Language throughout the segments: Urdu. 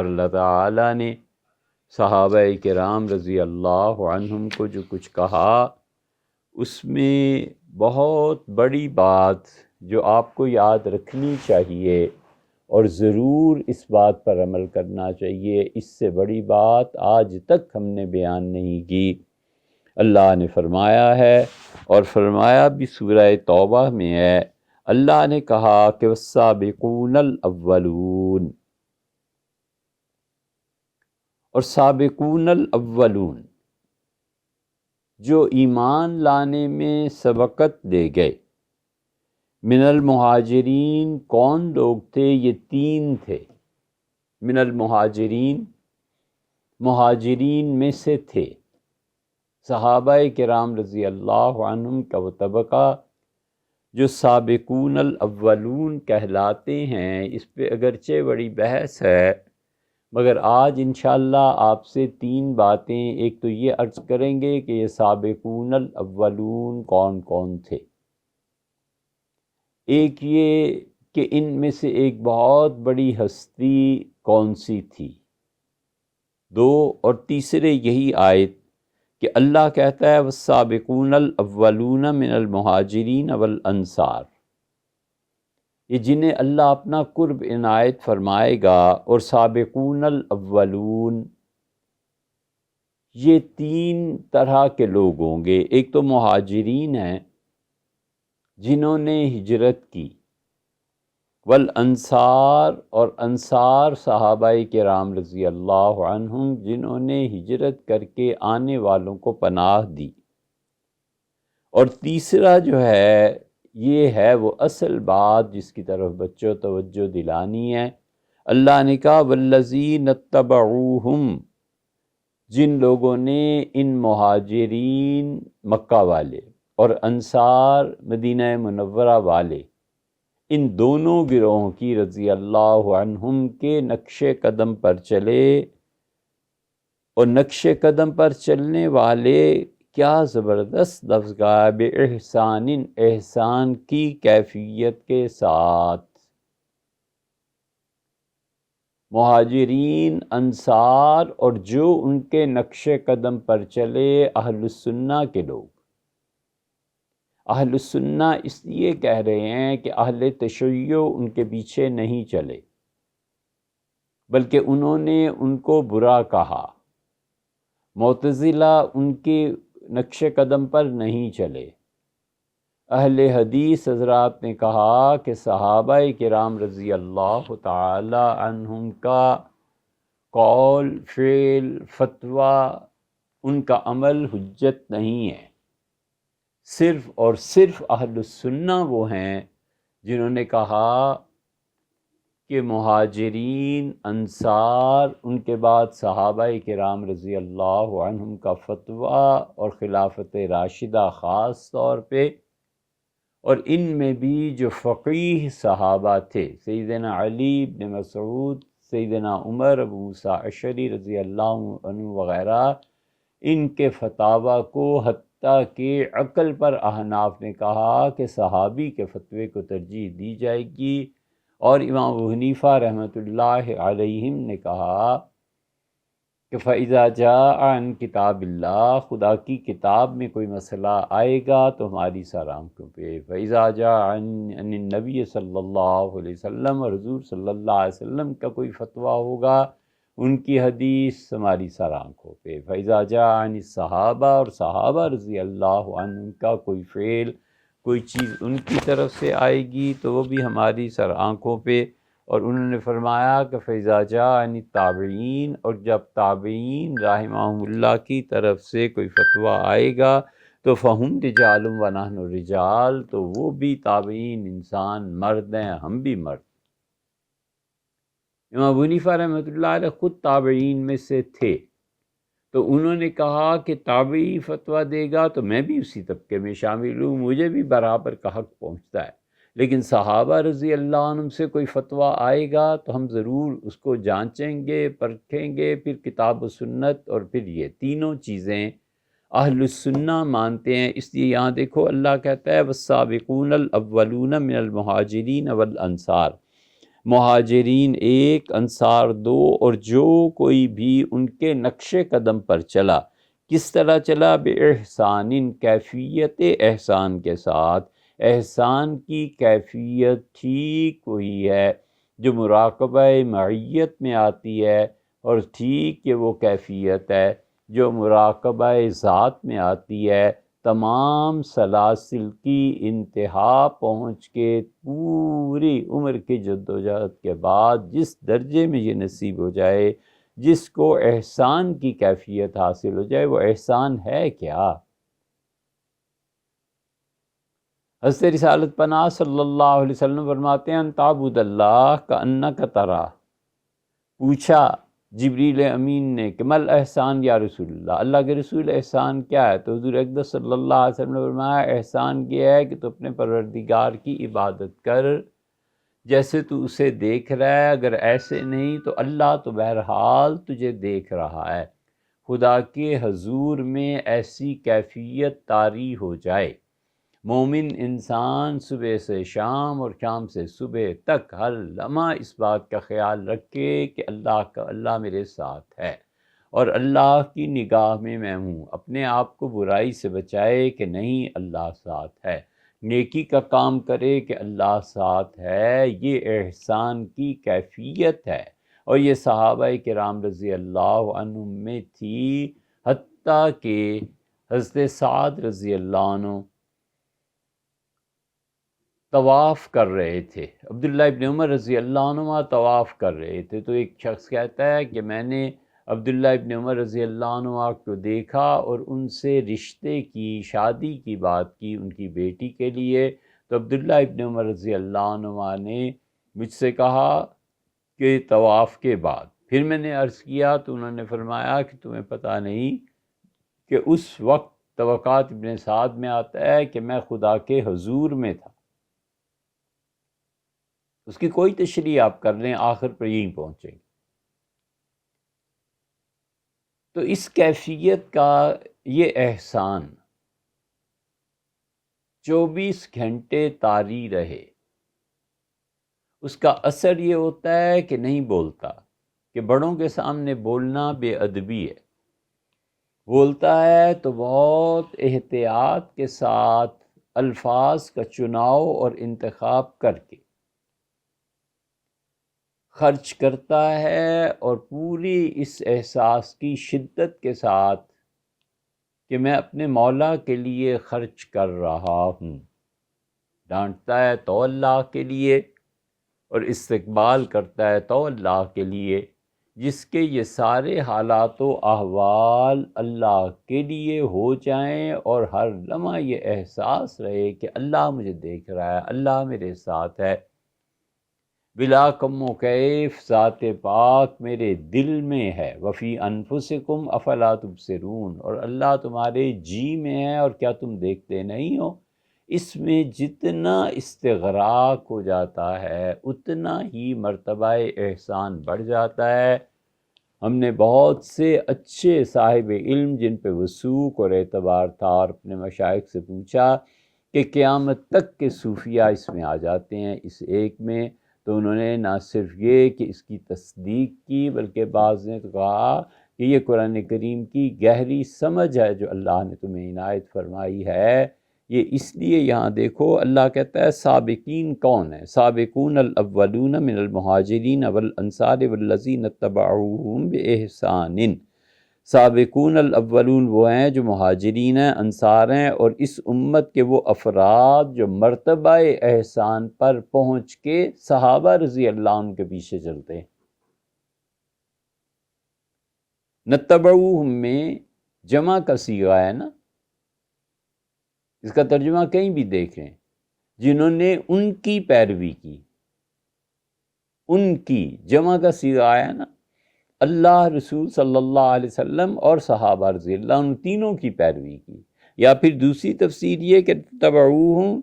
اور اللہ تعالیٰ نے صحابہ کرام رضی اللہ عنہم کو جو کچھ کہا اس میں بہت بڑی بات جو آپ کو یاد رکھنی چاہیے اور ضرور اس بات پر عمل کرنا چاہیے، اس سے بڑی بات آج تک ہم نے بیان نہیں کی۔ اللہ نے فرمایا ہے، اور فرمایا بھی سورہ توبہ میں ہے، اللہ نے کہا کہ والسابقون الاولون، اور سابقون الاولون جو ایمان لانے میں سبقت دے گئے، من المہاجرین کون لوگ تھے؟ یہ تین تھے۔ من المہاجرین، مہاجرین میں سے تھے، صحابہ کرام رضی اللہ عنہم کا وہ طبقہ جو سابقون الاولون کہلاتے ہیں۔ اس پہ اگرچہ بڑی بحث ہے، مگر آج انشاءاللہ آپ سے تین باتیں، ایک تو یہ عرض کریں گے کہ یہ سابقون الاولون کون کون تھے، ایک یہ کہ ان میں سے ایک بہت بڑی ہستی کون سی تھی، دو، اور تیسرے یہی آیت کہ اللہ کہتا ہے والسابقون الاولون من المہاجرین والانصار، یہ جنہیں اللہ اپنا قرب عنایت فرمائے گا، اور سابقون الاولون یہ تین طرح کے لوگ ہوں گے۔ ایک تو مہاجرین ہیں جنہوں نے ہجرت کی، والانصار، اور انصار صحابہ کرام رضی اللہ عنہم جنہوں نے ہجرت کر کے آنے والوں کو پناہ دی، اور تیسرا جو ہے یہ ہے وہ اصل بات جس کی طرف بچوں توجہ دلانی ہے۔ اللہ نے کہا والذین اتبعوہم، جن لوگوں نے ان مہاجرین مکہ والے اور انصار مدینہ منورہ والے، ان دونوں گروہوں کی رضی اللہ عنہم کے نقش قدم پر چلے، اور نقش قدم پر چلنے والے کیا زبردست لفظ کا بے احسان، احسان کی کیفیت کے ساتھ، مہاجرین، انصار اور جو ان کے نقش قدم پر چلے اہل السنہ کے لوگ۔ اہل السنہ اس لیے کہہ رہے ہیں کہ اہل تشیع ان کے پیچھے نہیں چلے، بلکہ انہوں نے ان کو برا کہا۔ معتزلہ ان کے نقش قدم پر نہیں چلے۔ اہل حدیث حضرات نے کہا کہ صحابہ کرام رضی اللہ تعالی عنہم کا قول، فعل، فتویٰ، ان کا عمل حجت نہیں ہے، صرف اور صرف اہل السنہ وہ ہیں جنہوں نے کہا کہ مہاجرین، انصار، ان کے بعد صحابہ کرام رضی اللہ عنہم کا فتویٰ اور خلافت راشدہ خاص طور پہ، اور ان میں بھی جو فقیہ صحابہ تھے، سیدنا علی بن مسعود، سیدنا عمر، ابو موسیٰ اشعری رضی اللہ عنہ وغیرہ، ان کے فتاویٰ کو حتیٰ کہ عقل پر احناف نے کہا کہ صحابی کے فتوے کو ترجیح دی جائے گی، اور امام ابو حنیفہ رحمۃ اللہ علیہم نے کہا کہ فَإِذَا جَاءَ عَنْ کتاب اللہ، خدا کی کتاب میں کوئی مسئلہ آئے گا تو ہماری سر آنکھوں پہ، فَإِذَا جَاءَ عَنِ النبی صلی اللہ علیہ وسلم، اور حضور صلی اللہ علیہ وسلم کا کوئی فتویٰ ہوگا، ان کی حدیث ہماری سر آنکھوں پہ، فَإِذَا جَاءَ عَنِ الصحابہ، اور صحابہ رضی اللہ عنہ کا کوئی فعل، کوئی چیز ان کی طرف سے آئے گی تو وہ بھی ہماری سر آنکھوں پہ۔ اور انہوں نے فرمایا کہ فَإِذَا جَاءَ عَنِ التَّابِعِينَ، اور جب تابعین رحمہم اللہ کی طرف سے کوئی فتویٰ آئے گا تو فَهُمْ رِجَالٌ وَنَحْنُ رِجَالٌ، تو وہ بھی تابعین انسان، مرد ہیں، ہم بھی مرد۔ امام ابو حنیفہ رحمۃ اللہ علیہ خود تابعین میں سے تھے، تو انہوں نے کہا کہ تابعی فتویٰ دے گا تو میں بھی اسی طبقے میں شامل ہوں، مجھے بھی برابر کا حق پہنچتا ہے، لیکن صحابہ رضی اللہ عنہم سے کوئی فتویٰ آئے گا تو ہم ضرور اس کو جانچیں گے، پرکھیں گے، پھر کتاب و سنت، اور پھر یہ تینوں چیزیں اہل السنہ مانتے ہیں۔ اس لیے یہاں دیکھو اللہ کہتا ہے والسابقون الاولون من المہاجرین والانصار، مہاجرین ایک، انصار دو، اور جو کوئی بھی ان کے نقش قدم پر چلا۔ کس طرح چلا؟ بِإِحْسَانٍ، کیفیت احسان کے ساتھ۔ احسان کی کیفیت ٹھیک وہی ہے جو مراقبہ معیت میں آتی ہے، اور ٹھیک کہ وہ کیفیت ہے جو مراقبہ ذات میں آتی ہے۔ تمام سلاسل کی انتہا پہنچ کے پوری عمر کی جدوجہد کے بعد جس درجے میں یہ نصیب ہو جائے، جس کو احسان کی کیفیت حاصل ہو جائے، وہ احسان ہے کیا؟ حضرت رسالت پناہ صلی اللہ علیہ وسلم فرماتے ہیں ان تعبد اللہ کأنک تراہ۔ پوچھا جبریل امین نے کہ مل احسان یا رسول اللہ، اللہ کے رسول احسان کیا ہے؟ تو حضور اقدس صلی اللہ علیہ وسلم نے فرمایا احسان یہ ہے کہ تو اپنے پروردگار کی عبادت کر جیسے تو اسے دیکھ رہا ہے، اگر ایسے نہیں تو اللہ تو بہرحال تجھے دیکھ رہا ہے۔ خدا کے حضور میں ایسی کیفیت طاری ہو جائے، مومن انسان صبح سے شام اور شام سے صبح تک ہر لمحہ اس بات کا خیال رکھے کہ اللہ میرے ساتھ ہے، اور اللہ کی نگاہ میں ہوں، اپنے آپ کو برائی سے بچائے کہ نہیں اللہ ساتھ ہے، نیکی کا کام کرے کہ اللہ ساتھ ہے۔ یہ احسان کی کیفیت ہے، اور یہ صحابہ کرام رضی اللہ عنہم میں تھی، حتیٰ کہ حضرت سعد رضی اللہ عنہ طواف کر رہے تھے، عبداللہ ابن عمر رضی اللہ عنہ طواف کر رہے تھے، تو ایک شخص کہتا ہے کہ میں نے عبداللہ ابن عمر رضی اللہ عنہ کو دیکھا اور ان سے رشتے کی، شادی کی بات کی ان کی بیٹی کے لیے، تو عبداللہ ابن عمر رضی اللہ عنہ نے مجھ سے کہا کہ طواف کے بعد، پھر میں نے عرض کیا تو انہوں نے فرمایا کہ تمہیں پتہ نہیں کہ اس وقت طبقات ابن سعد میں آتا ہے کہ میں خدا کے حضور میں تھا۔ اس کی کوئی تشریح آپ کر لیں، آخر پر یہیں پہنچیں گے۔ تو اس کیفیت کا یہ احسان 24 گھنٹے طاری رہے، اس کا اثر یہ ہوتا ہے کہ نہیں بولتا، کہ بڑوں کے سامنے بولنا بے ادبی ہے، بولتا ہے تو بہت احتیاط کے ساتھ الفاظ کا چناؤ اور انتخاب کر کے خرچ کرتا ہے، اور پوری اس احساس کی شدت کے ساتھ کہ میں اپنے مولا کے لیے خرچ کر رہا ہوں، ڈانٹتا ہے تو اللہ کے لیے اور استقبال کرتا ہے تو اللہ کے لیے، جس کے یہ سارے حالات و احوال اللہ کے لیے ہو جائیں، اور ہر لمحہ یہ احساس رہے کہ اللہ مجھے دیکھ رہا ہے، اللہ میرے ساتھ ہے۔ بلا کم و کیف ذات پاک میرے دل میں ہے، وفی انفسکم افلا تبصرون، اور اللہ تمہارے جی میں ہے اور کیا تم دیکھتے نہیں ہو؟ اس میں جتنا استغراق ہو جاتا ہے اتنا ہی مرتبہ احسان بڑھ جاتا ہے۔ ہم نے بہت سے اچھے صاحب علم جن پہ وثوق اور اعتبار تھا، اور اپنے مشائخ سے پوچھا کہ قیامت تک کے صوفیہ اس میں آ جاتے ہیں اس ایک میں، تو انہوں نے نہ صرف یہ کہ اس کی تصدیق کی، بلکہ بعض نے تو کہا کہ یہ قرآن کریم کی گہری سمجھ ہے جو اللہ نے تمہیں عنایت فرمائی ہے۔ یہ اس لیے یہاں دیکھو اللہ کہتا ہے سابقین کون ہیں؟ سابقون الاولون من المہاجرین والانصار والذین اتبعوہم باحسان۔ سابقون الاولون وہ ہیں جو مہاجرین ہیں، انصار ہیں، اور اس امت کے وہ افراد جو مرتبہ احسان پر پہنچ کے صحابہ رضی اللہ عنہ کے پیچھے چلتے ہیں۔ نتبعوہم میں جمع کا صیغہ ہے نا، اس کا ترجمہ کہیں بھی دیکھیں، جنہوں نے ان کی پیروی کی، ان کی جمع کا صیغہ آیا نا، اللہ رسول صلی اللہ علیہ وسلم اور صحابہ رضی اللہ عنہ تینوں کی پیروی کی۔ یا پھر دوسری تفسیر یہ کہ تبعوہم،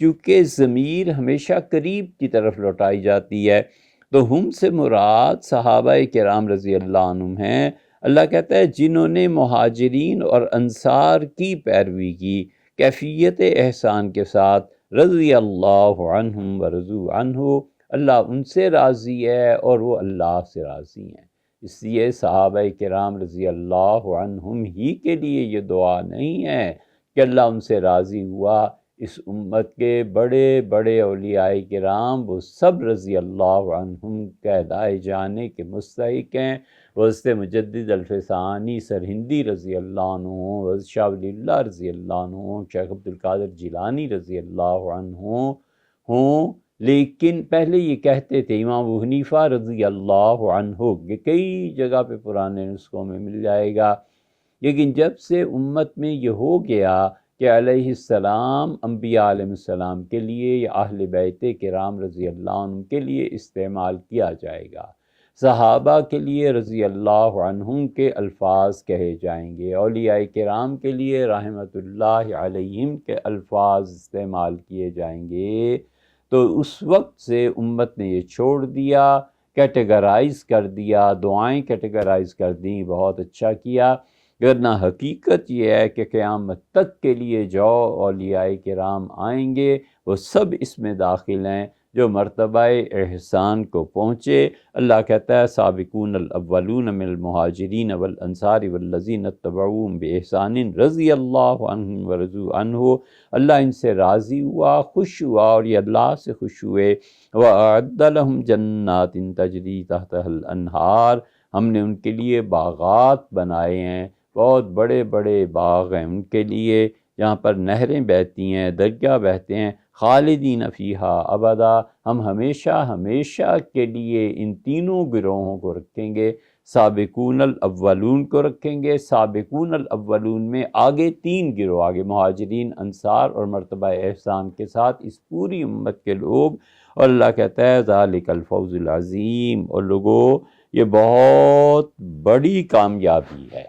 چونکہ ضمیر ہمیشہ قریب کی طرف لوٹائی جاتی ہے، تو ہم سے مراد صحابہ کرام رضی اللہ عنہم ہیں۔ اللہ کہتا ہے جنہوں نے مہاجرین اور انصار کی پیروی کی کیفیت احسان کے ساتھ، رضی اللہ عنہم ورضوا عنہ، اللہ ان سے راضی ہے اور وہ اللہ سے راضی ہیں۔ اس لیے صحابہ کرام رضی اللہ عنہم ہی کے لیے یہ دعا نہیں ہے کہ اللہ ان سے راضی ہوا، اس امت کے بڑے بڑے اولیاء کرام وہ سب رضی اللہ عنہم کہلائے جانے کے مستحق ہیں۔ حضرت مجدد الفسانی سرہندی رضی اللہ عنہ، حضرت شاہ ولی اللہ رضی اللہ عنہ، شیخ عبدالقادر جیلانی رضی اللہ عنہ ہوں، لیکن پہلے یہ کہتے تھے امام ابو حنیفہ رضی اللہ عنہ، یہ کئی جگہ پہ پرانے نسخوں میں مل جائے گا، لیکن جب سے امت میں یہ ہو گیا کہ علیہ السلام انبیاء علیہ السلام کے لیے یا اہل بیت کرام رضی اللہ عنہ کے لیے استعمال کیا جائے گا، صحابہ کے لیے رضی اللہ عنہم کے الفاظ کہے جائیں گے، اولیاء کرام کے لیے رحمت اللہ علیہم کے الفاظ استعمال کیے جائیں گے، تو اس وقت سے امت نے یہ چھوڑ دیا، کیٹیگرائز کر دیا، دعائیں کیٹیگرائز کر دیں، بہت اچھا کیا، ورنہ حقیقت یہ ہے کہ قیامت تک کے لیے جو اولیاء کرام آئیں گے وہ سب اس میں داخل ہیں جو مرتبہ احسان کو پہنچے۔ اللہ کہتا ہے سابقون الاولون من المہاجرین والانصار والذین اتبعوہم باحسان رضی اللہ عنہم ورضوا عنہ، اللہ ان سے راضی ہوا، خوش ہوا، اور یہ اللہ سے خوش ہوئے۔ وَأَعَدَّ لَهُمْ جَنَّاتٍ تَجْرِي تَحْتَهَا الْأَنْهَارُ، ہم نے ان کے لیے باغات بنائے ہیں، بہت بڑے بڑے باغ ہیں ان کے لیے جہاں پر نہریں بہتی ہیں، دریا بہتے ہیں، خالدین فیہا ابدا، ہم ہمیشہ ہمیشہ کے لیے ان تینوں گروہوں کو رکھیں گے، سابقون الاولون کو رکھیں گے۔ سابقون الاولون میں آگے تین گروہ، آگے مہاجرین، انصار اور مرتبہ احسان کے ساتھ اس پوری امت کے لوگ، اور اللہ کہتا ہے ذالک الفوز العظیم، اور لوگوں یہ بہت بڑی کامیابی ہے۔